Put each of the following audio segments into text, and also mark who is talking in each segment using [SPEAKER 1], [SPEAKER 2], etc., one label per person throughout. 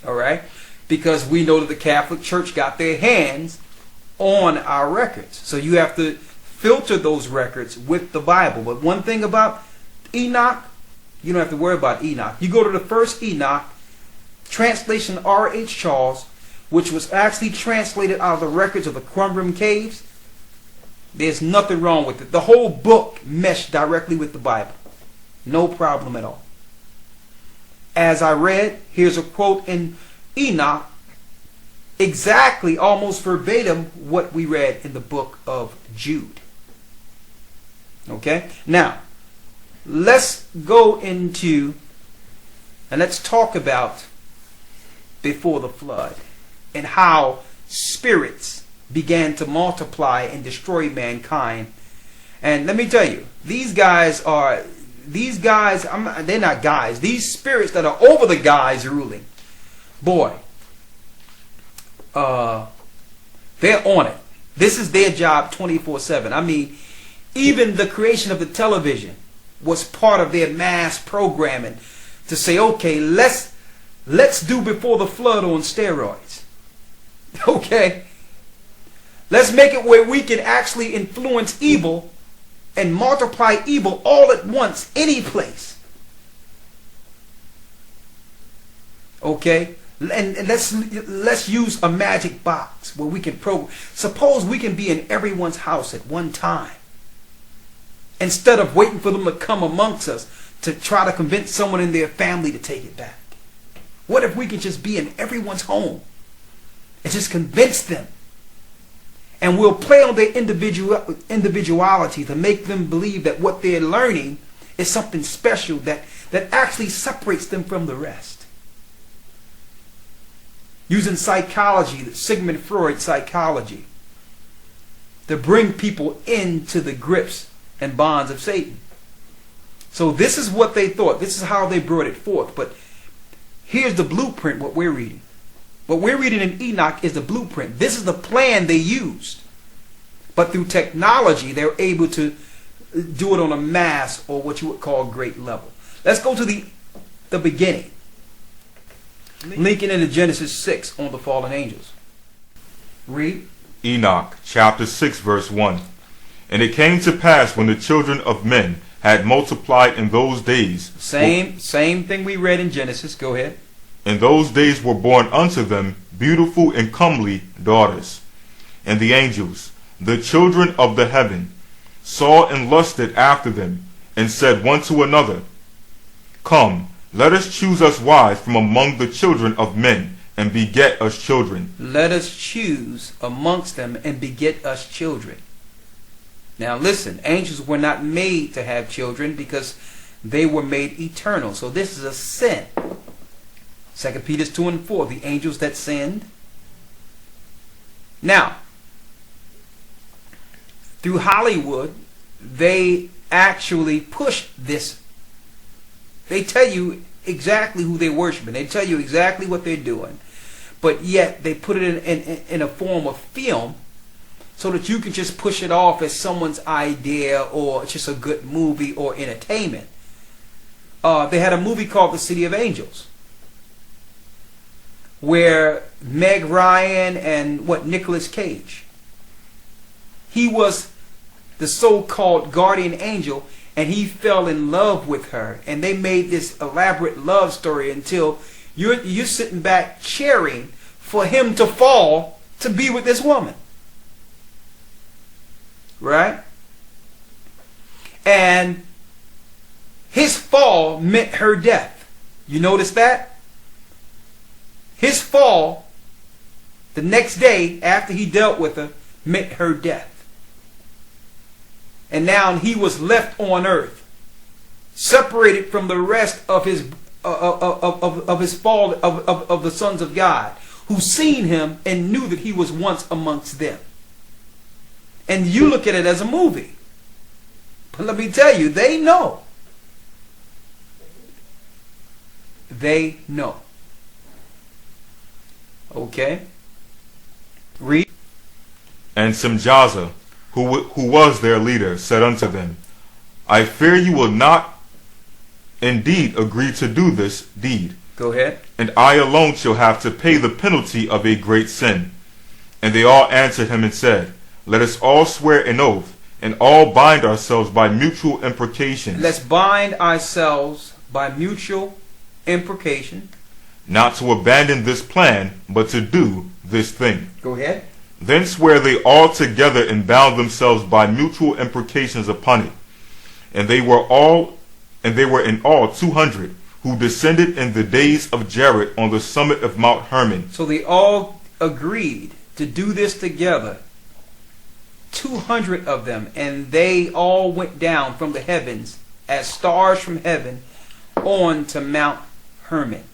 [SPEAKER 1] All right? Because we know that the Catholic Church got their hands on our records. So you have to filter those records with the Bible. But one thing about Enoch, you don't have to worry about Enoch. You go to the first Enoch, translation R.H. Charles, which was actually translated out of the records of the Qumran caves. There's nothing wrong with it. The whole book meshed directly with the Bible. No problem at all. As I read, here's a quote in Enoch, exactly, almost verbatim, what we read in the book of Jude. Okay? Now, let's go into, and let's talk about before the flood and how spirits began to multiply and destroy mankind. And let me tell you, these guys, they're not guys. These spirits that are over the guys ruling, boy, they're on it. This is their job 24/7. I mean, even the creation of the television was part of their mass programming to say, okay, let's do before the flood on steroids. Okay? Let's make it where we can actually influence evil and multiply evil all at once, any place. Okay? And let's use a magic box where we can program. Suppose we can be in everyone's house at one time, instead of waiting for them to come amongst us to try to convince someone in their family to take it back. What if we can just be in everyone's home and just convince them? And we'll play on their individuality to make them believe that what they're learning is something special that actually separates them from the rest. Using psychology, Sigmund Freud psychology, to bring people into the grips and bonds of Satan. So this is what they thought. This is how they brought it forth. But here's the blueprint, what we're reading. What we're reading in Enoch is the blueprint. This is the plan they used. But through technology, they're able to do it on a mass, or what you would call great level. Let's go to the beginning. Linking into Genesis 6 on the fallen angels. Read.
[SPEAKER 2] Enoch chapter 6 verse 1. And it came to pass when the children of men had multiplied in those days.
[SPEAKER 1] Same thing we read in Genesis. Go ahead.
[SPEAKER 2] In those days were born unto them beautiful and comely daughters. And the angels, the children of the heaven, saw and lusted after them, and said one to another, Come, let us choose us wives from among the children of men, and beget us children.
[SPEAKER 1] Let us choose amongst them and beget us children. Now listen, angels were not made to have children because they were made eternal. So this is a sin. 2 Peter 2 and 4, the angels that sinned. Now, through Hollywood, they actually push this. They tell you exactly who they're worshiping. They tell you exactly what they're doing. But yet they put it in a form of film so that you can just push it off as someone's idea or just a good movie or entertainment. They had a movie called The City of Angels, where Meg Ryan and Nicolas Cage, he was the so-called guardian angel, and he fell in love with her, and they made this elaborate love story until you're sitting back cheering for him to fall to be with this woman, right? And his fall meant her death. You notice that? His fall, the next day after he dealt with her, meant her death. And now he was left on earth, separated from the rest of his fall of the sons of God, who seen him and knew that he was once amongst them. And you look at it as a movie, but let me tell you, they know. They know. Okay. Read.
[SPEAKER 2] And Simjaza, who was their leader, said unto them, I fear you will not indeed agree to do this deed.
[SPEAKER 1] Go ahead.
[SPEAKER 2] and I alone shall have to pay the penalty of a great sin. And they all answered him and said, Let us all swear an oath, and all bind ourselves by mutual imprecations.
[SPEAKER 1] Let's bind ourselves by mutual imprecation.
[SPEAKER 2] Not to abandon this plan, but to do this thing.
[SPEAKER 1] Go ahead.
[SPEAKER 2] Then swear they all together and bound themselves by mutual imprecations upon it. And they were in all 200, who descended in the days of Jared on the summit of Mount Hermon.
[SPEAKER 1] So they all agreed to do this together. 200 of them, and they all went down from the heavens as stars from heaven on to Mount Hermon.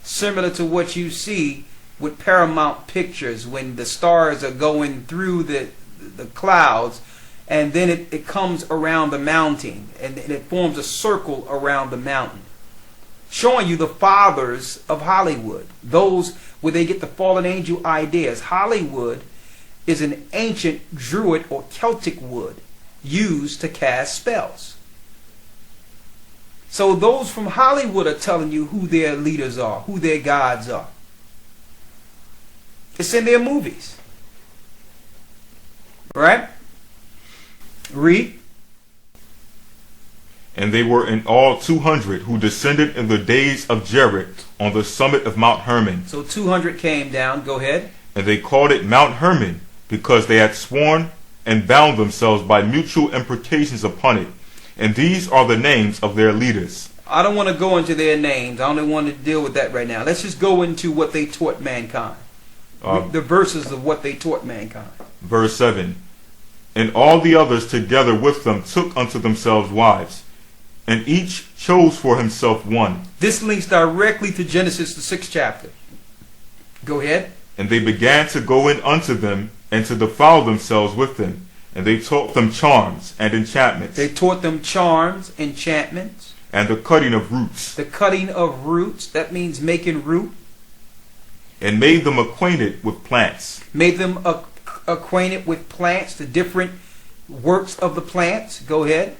[SPEAKER 1] Similar to what you see with Paramount Pictures when the stars are going through the clouds, and then it comes around the mountain, and it forms a circle around the mountain, showing you the fathers of Hollywood, those where they get the fallen angel ideas. Hollywood is an ancient Druid or Celtic wood used to cast spells. So those from Hollywood are telling you who their leaders are, who their gods are. It's in their movies. Right? Read.
[SPEAKER 2] And they were in all 200, who descended in the days of Jared on the summit of Mount Hermon.
[SPEAKER 1] So 200 came down. Go ahead.
[SPEAKER 2] And they called it Mount Hermon, because they had sworn and bound themselves by mutual imprecations upon it. And these are the names of their leaders.
[SPEAKER 1] I don't want to go into their names. I only want to deal with that right now. Let's just go into what they taught mankind. The verses of what they taught mankind.
[SPEAKER 2] Verse 7. And all the others together with them took unto themselves wives, and each chose for himself one.
[SPEAKER 1] This links directly to Genesis, the 6th chapter. Go ahead.
[SPEAKER 2] And they began to go in unto them, and to defile themselves with them. And they taught them charms and enchantments.
[SPEAKER 1] They taught them charms, enchantments.
[SPEAKER 2] And the cutting of roots.
[SPEAKER 1] The cutting of roots. That means making root.
[SPEAKER 2] And made them acquainted with plants.
[SPEAKER 1] Made them acquainted with plants, the different works of the plants. Go ahead.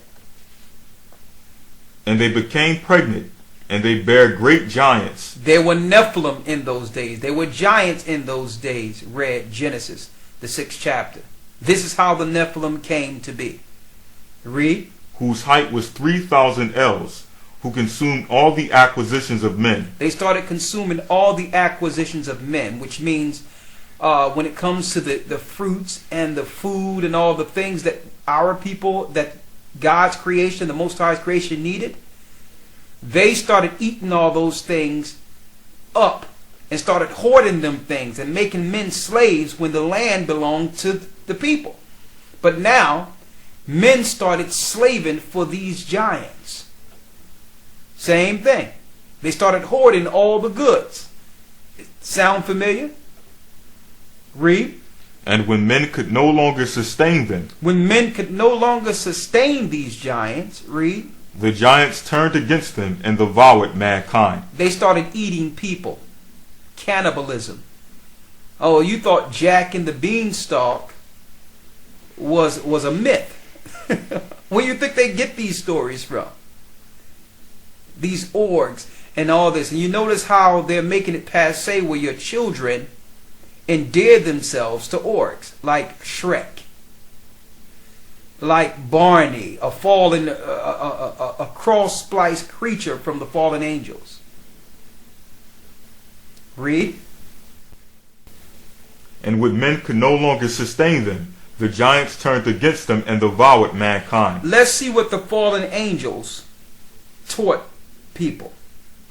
[SPEAKER 2] And they became pregnant, and they bare great giants.
[SPEAKER 1] There were Nephilim in those days. There were giants in those days. Read Genesis, the 6th chapter. This is how the Nephilim came to be. Read.
[SPEAKER 2] Whose height was 3,000 ells, who consumed all the acquisitions of men.
[SPEAKER 1] They started consuming all the acquisitions of men, which means when it comes to the fruits and the food and all the things that our people, that God's creation, the Most High's creation needed, they started eating all those things up and started hoarding them things and making men slaves when the land belonged to the people. But now, men started slaving for these giants. Same thing. They started hoarding all the goods. Sound familiar? Read.
[SPEAKER 2] And when men could no longer sustain them.
[SPEAKER 1] When men could no longer sustain these giants, read.
[SPEAKER 2] The giants turned against them and devoured mankind.
[SPEAKER 1] They started eating people. Cannibalism. Oh, you thought Jack and the Beanstalk was a myth. Where you think they get these stories from? These orgs and all this. And you notice how they're making it passe where your children endear themselves to orcs, like Shrek, like Barney, a fallen, a cross-spliced creature from the fallen angels. Read.
[SPEAKER 2] And when men could no longer sustain them, the giants turned against them and devoured mankind.
[SPEAKER 1] Let's see what the fallen angels taught people.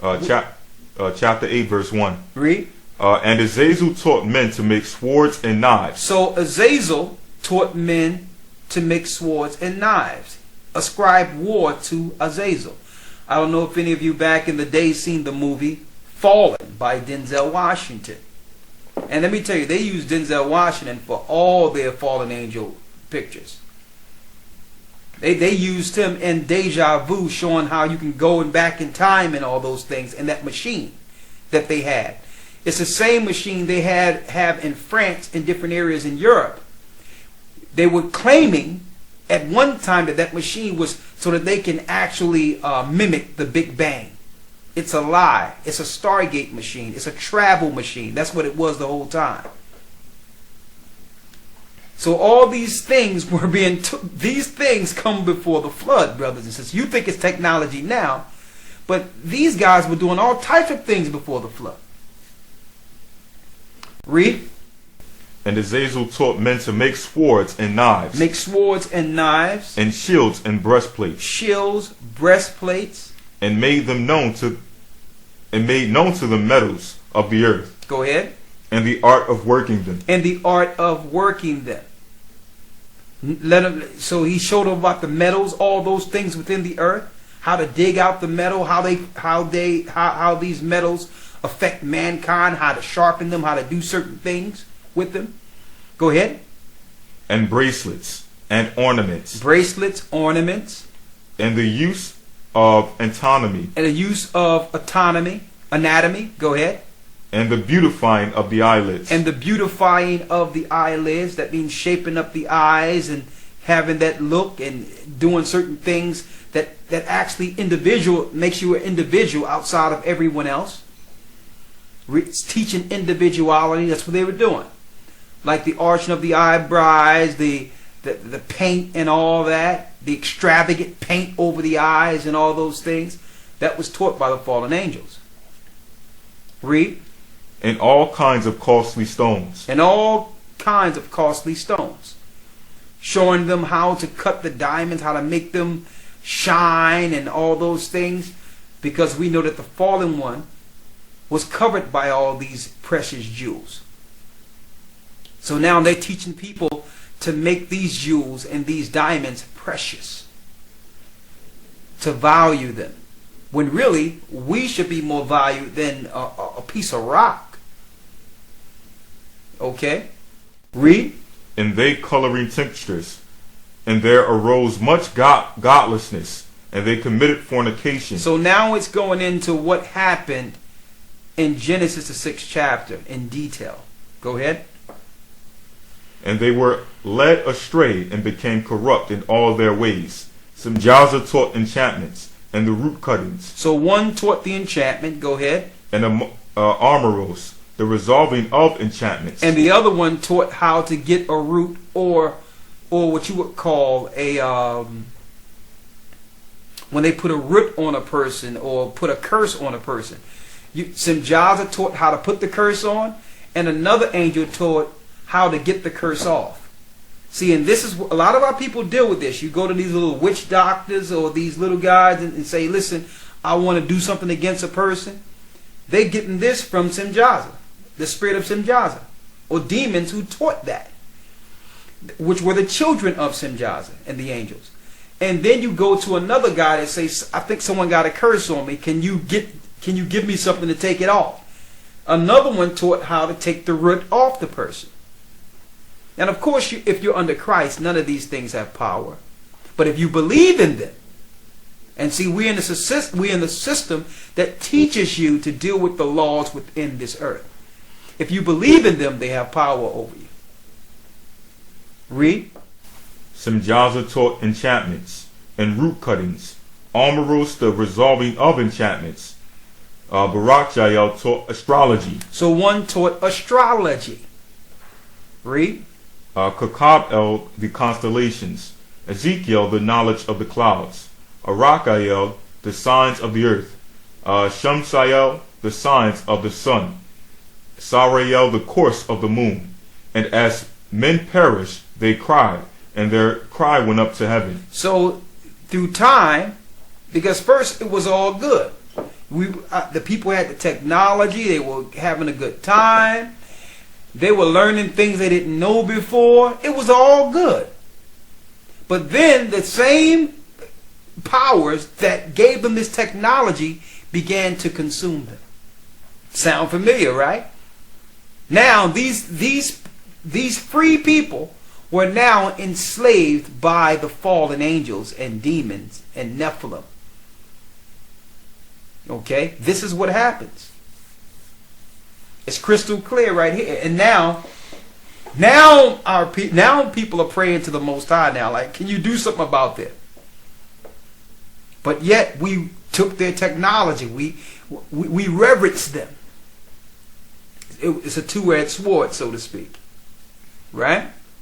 [SPEAKER 2] Chapter 8, verse 1.
[SPEAKER 1] Read.
[SPEAKER 2] And Azazel taught men to make swords and knives.
[SPEAKER 1] So Azazel taught men to make swords and knives. Ascribe war to Azazel. I don't know if any of you back in the day seen the movie Fallen by Denzel Washington. And let me tell you, they use Denzel Washington for all their fallen angel pictures. They used him in Deja Vu, showing how you can go back in time and all those things, and that machine that they had. It's the same machine they have in France and different areas in Europe. They were claiming at one time that machine was so that they can actually mimic the Big Bang. It's a lie. It's a Stargate machine. It's a travel machine. That's what it was the whole time. So all these things were these things come before the flood, brothers and sisters. You think it's technology now, but these guys were doing all types of things before the flood. Read.
[SPEAKER 2] And Azazel taught men to make swords and knives,
[SPEAKER 1] Make swords and knives,
[SPEAKER 2] and shields and breastplates,
[SPEAKER 1] shields, breastplates.
[SPEAKER 2] and made known to the metals of the earth,
[SPEAKER 1] Go ahead.
[SPEAKER 2] and the art of working them.
[SPEAKER 1] And the art of working them. So he showed them about the metals, all those things within the earth, how to dig out the metal, how these metals affect mankind, how to sharpen them, how to do certain things with them. Go ahead.
[SPEAKER 2] And bracelets and ornaments,
[SPEAKER 1] Bracelets, ornaments,
[SPEAKER 2] and the use of anatomy,
[SPEAKER 1] and the use of anatomy. Go ahead.
[SPEAKER 2] and the beautifying of the eyelids,
[SPEAKER 1] And the beautifying of the eyelids. That means shaping up the eyes and having that look and doing certain things that actually makes you an individual outside of everyone else. It's teaching individuality. That's what they were doing. Like the arching of the eyebrows, the paint and all that, the extravagant paint over the eyes and all those things. That was taught by the fallen angels. Read.
[SPEAKER 2] and all kinds of costly stones,
[SPEAKER 1] And all kinds of costly stones, showing them how to cut the diamonds, how to make them shine and all those things, because we know that the fallen one was covered by all these precious jewels. So now they're teaching people to make these jewels and these diamonds precious, to value them, when really we should be more valued than a piece of rock. Okay? Read.
[SPEAKER 2] and they coloring tinctures. And there arose much godlessness, and they committed fornication.
[SPEAKER 1] So now it's going into what happened in Genesis the 6th chapter in detail. Go ahead.
[SPEAKER 2] And they were led astray and became corrupt in all their ways. Simjaza taught enchantments and the root cuttings,
[SPEAKER 1] So one taught the enchantment. Go ahead.
[SPEAKER 2] and armoros, the resolving of enchantments,
[SPEAKER 1] And the other one taught how to get a root, or what you would call when they put a root on a person or put a curse on a person. Simjaza taught how to put the curse on, and another angel taught how to get the curse off. See, and this is a lot of our people deal with this. You go to these little witch doctors or these little guys and say, listen, I want to do something against a person. They're getting this from Simjaza, the spirit of Simjaza, or demons who taught that, which were the children of Simjaza and the angels. And then you go to another guy that says, I think someone got a curse on me. Can you give me something to take it off? Another one taught how to take the root off the person. And of course, if you're under Christ, none of these things have power. But if you believe in them, and see, we're in the system that teaches you to deal with the laws within this earth. If you believe in them, they have power over you. Read.
[SPEAKER 2] Simjaza taught enchantments and root cuttings, armoros, the resolving of enchantments. Barak Jael taught astrology.
[SPEAKER 1] So one taught astrology. Read.
[SPEAKER 2] Kakab the constellations, Ezekiel the knowledge of the clouds, Arakael the signs of the earth, Shamsael the signs of the sun, Sarael the course of the moon. And as men perished, they cried, and their cry went up to heaven.
[SPEAKER 1] So through time, because first it was all good. The people had the technology, they were having a good time. They were learning things they didn't know before. It was all good. But then the same powers that gave them this technology began to consume them. Sound familiar, right? Now these free people were now enslaved by the fallen angels and demons and Nephilim. Okay? This is what happens. It's crystal clear right here. And now people are praying to the Most High now. Like, can you do something about this? But yet we took their technology. We reverence them. It's a two-edged sword, so to speak. Right?